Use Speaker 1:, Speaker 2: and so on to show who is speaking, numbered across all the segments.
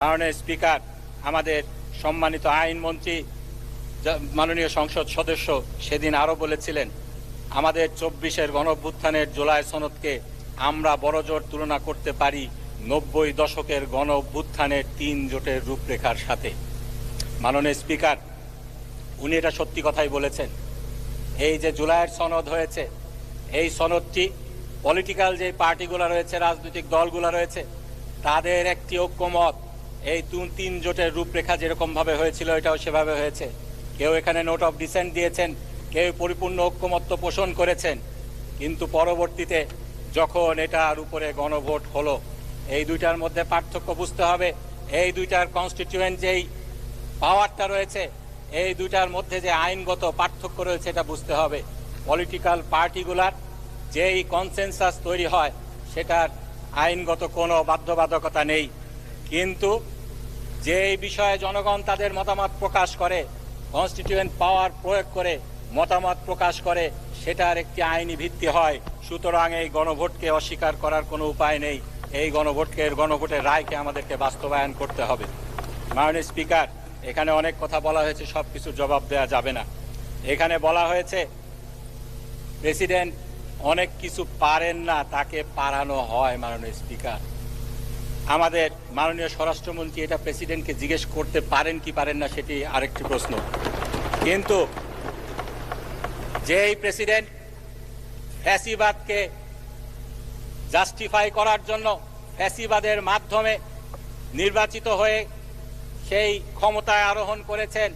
Speaker 1: মাননীয় স্পিকার, আমাদের সম্মানিত আইনমন্ত্রী মাননীয় সংসদ সদস্য সেদিন আরও বলেছিলেন, আমাদের ২৪-এর গণঅভ্যুত্থানের জুলাই সনদকে আমরা বড়জোর তুলনা করতে পারি ৯০ দশকের গণঅভ্যুত্থানের ৩ জোটের রূপরেখার সাথে। মাননীয় স্পিকার, উনি এটা সত্যি কথাই বলেছেন। এই যে জুলাইয়ের সনদ হয়েছে, এই সনদটি পলিটিক্যাল যে পার্টিগুলো রয়েছে, রাজনৈতিক দলগুলো রয়েছে, তাদের একটি ঐক্যমত। এই ৩ জোটের রূপরেখা যেরকমভাবে হয়েছিল এটাও সেভাবে হয়েছে। কেউ এখানে নোট অফ ডিসেন্ট দিয়েছেন, কেউ পরিপূর্ণ ঐক্যমত্য পোষণ করেছেন, কিন্তু পরবর্তীতে যখন এটার উপরে গণভোট হলো, এই দুইটার মধ্যে পার্থক্য বুঝতে হবে। এই দুইটার কনস্টিটিউয়েন্ট যেই পাওয়ারটা রয়েছে, এই দুইটার মধ্যে যে আইনগত পার্থক্য রয়েছে এটা বুঝতে হবে। পলিটিক্যাল পার্টিগুলার যেই কনসেনসাস তৈরি হয় সেটার আইনগত কোনো বাধ্যবাধকতা নেই, কিন্তু যেই বিষয়ে জনগণ তাদের মতামত প্রকাশ করে, কনস্টিটিউয়েন্ট পাওয়ার প্রয়োগ করে মতামত প্রকাশ করে, সেটার একটি আইনি ভিত্তি হয়। সুতরাং এই গণভোটকে অস্বীকার করার কোনো উপায় নেই। এই গণভোটের রায়কে আমাদেরকে বাস্তবায়ন করতে হবে। মাননীয় স্পিকার, এখানে অনেক কথা বলা হয়েছে, সব কিছুর জবাব দেওয়া যাবে না। এখানে বলা হয়েছে প্রেসিডেন্ট অনেক কিছু পারেন না, তাকে পারানো হয়। মাননীয় স্পিকার, আমাদের মাননীয় স্বরাষ্ট্রমন্ত্রী এটা প্রেসিডেন্টকে জিজ্ঞেস করতে পারেন কি পারেন না সেটি আরেকটি প্রশ্ন, কিন্তু যেই প্রেসিডেন্ট ফ্যাসিবাদকে জাস্টিফাই করার জন্য ফ্যাসিবাদের মাধ্যমে নির্বাচিত হয়ে সেই ক্ষমতায় আরোহণ করেছেন,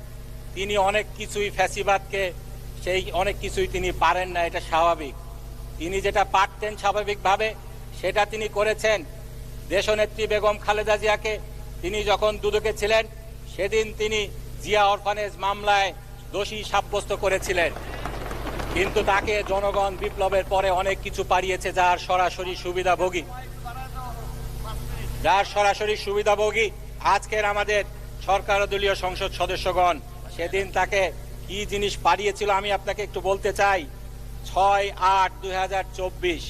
Speaker 1: তিনি অনেক কিছুই অনেক কিছুই তিনি পারেন না, এটা স্বাভাবিক। তিনি যেটা পারতেন স্বাভাবিকভাবে সেটা তিনি করেছেন। দেশনেত্রী বেগম খালেদা জিয়াকে তিনি যখন দুদকে ছিলেন সেদিন তিনি জিয়া অরফানেজ মামলায় দোষী সাব্যস্ত করেছিলেন, কিন্তু তাকে জনগণ বিপ্লবের পরে অনেক কিছু পাড়িয়েছে যার সরাসরি সুবিধাভোগী আজকের আমাদের সরকার দলীয় সংসদ সদস্যগণ। সেদিন তাকে কি জিনিস পাড়িয়েছিল আমি আপনাকে একটু বলতে চাই। 6/8/2024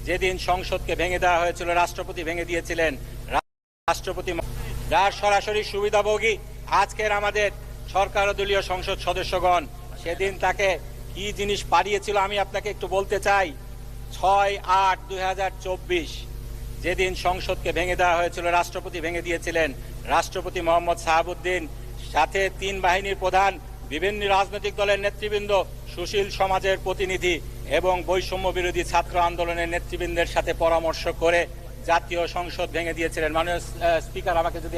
Speaker 1: যেদিন সংসদকে ভেঙে দেওয়া হয়েছিল, রাষ্ট্রপতি ভেঙে দিয়েছিলেন, রাষ্ট্রপতি যার সরাসরি সুবিধাভোগী আজকের আমাদের সরকার দলীয় সংসদ সদস্যগণ। সেদিন তাকে কি জিনিস পাড়িয়েছিল আমি আপনাকে একটু বলতে চাই। 6/8/2024 যেদিন সংসদকে ভেঙে দেওয়া হয়েছিল, রাষ্ট্রপতি ভেঙে দিয়েছিলেন, রাষ্ট্রপতি মোহাম্মদ শাহাবুদ্দিন, সাথে 3 বাহিনীর প্রধান, বিভিন্ন রাজনৈতিক দলের নেতৃবৃন্দ, সুশীল সমাজের প্রতিনিধি এবং বৈষম্য বিরোধী ছাত্র আন্দোলনের নেতৃবৃন্দের সাথে পরামর্শ করে জাতীয় সংসদ ভেঙে দিয়েছিলেন। মাননীয় স্পিকার, আমাকে যদি